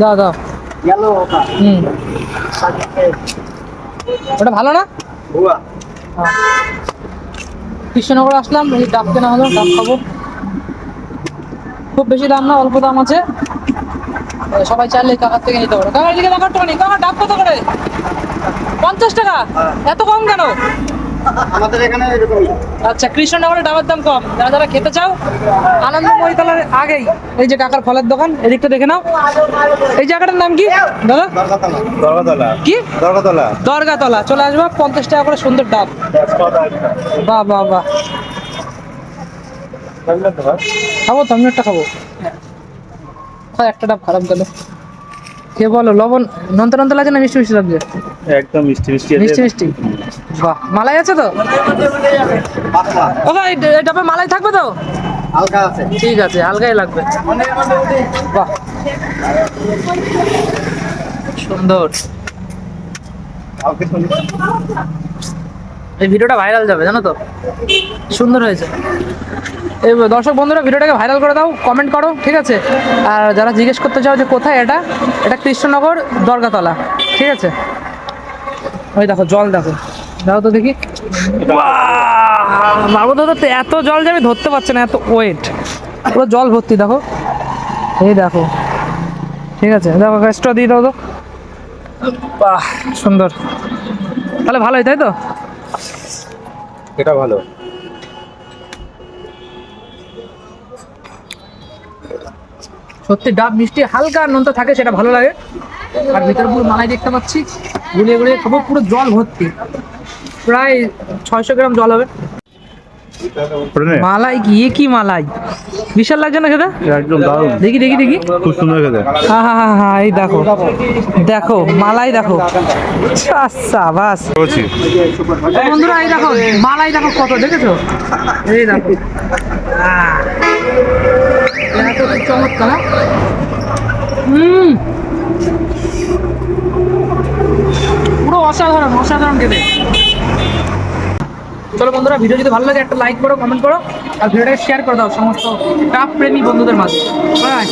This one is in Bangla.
দাও দাও। হুম, ওটা ভালো না? কৃষ্ণনগর আসলাম, এই ডাব কেনা হলো, ডাব খাবো। খুব বেশি দাম না, অল্প দাম আছে, সবাই চাইলে কাকার থেকে নিতে পারে। কাকার দিকে কাকার টাকা নেই। কাকা ডাব কত করে? 50 টাকা? এত কম কেন? আমাদের এখানে এরকমই। আচ্ছা, কৃষ্ণনগরের ডাবের দাম কম। যারা যারা খেতে চাও, আনন্দ মহিতলার আগেই এই যে কাকার ফলের দোকান, এদিকটা দেখে নাও। এই জায়গাটার নাম কি দাদা? দরগাতলা। কি? দরগাতলা। দরগাতলা। চলে আসবো, 50 টাকা করে সুন্দর ডাব। বাহ বাহ বাহ, খাবো তো, আমি একটা খাবো। একটা ডাব খারাপ গেল। কে বলো, লবণ নন্তা নন্তা লাগছে না মিষ্টি মিষ্টি লাগছে? একদম মিষ্টি মিষ্টি মিষ্টি মিষ্টি। বাহ, মালাই আছে তো? ও ভাই, এই ডাবে মালাই থাকবে তো? হালকা আছে। ঠিক আছে, হালকাই লাগবে। বাহ, সুন্দর। এই ভিডিওটা ভাইরাল যাবে জানো তো, সুন্দর হয়েছে। এই দর্শক বন্ধুরা, ভিডিওটাকে ভাইরাল করে দাও, কমেন্ট করো, ঠিক আছে? আর যারা জিজ্ঞেস করতে চাও যে কোথায়, এটা এটা কৃষ্ণনগর দরগাতলা, ঠিক আছে? ওই দেখো জল, দেখো, দাও তো দেখি। মারবো তো, এত জল যে আমি ধরতে পারছি না, এত ওয়েট, পুরো জল ভর্তি, দেখো। এই দেখো, ঠিক আছে, দেখো স্ট্র দিয়ে দাও তো। বাহ, সুন্দর। তাহলে ভালোই, তাই তো? এটা ভালো। সত্যি ডাব মিষ্টি, হালকা নোনতা থাকে, সেটা ভালো লাগে। আর ভিতরে পুরো মালাই দেখতে পাচ্ছি, গুলিয়ে গুলিয়ে খাবো, পুরো জল ভর্তি, প্রায় 600 গ্রাম জল হবে। মালাই কি, এ কি মালাই, বিশাল লাগছে না খেতে? একদম দারুণ। দেখি দেখি দেখি। খুব সুন্দর খেতে। হ্যাঁ হ্যাঁ হ্যাঁ হ্যাঁ, এই দেখো দেখো মালাই, দেখো। আচ্ছা বাস বন্ধুরা, এই দেখো মালাই, দেখো কত, দেখেছো? এই দেখো, এত চমৎকার। পুরো অসাধারণ, অসাধারণ খেতে। চলো বন্ধুরা, ভিডিও যদি ভালো লাগে একটা লাইক করো, কমেন্ট করো, আর ভিডিওটাকে শেয়ার করে দাও সমস্ত ডাব প্রেমী বন্ধুদের মাঝে। বাই।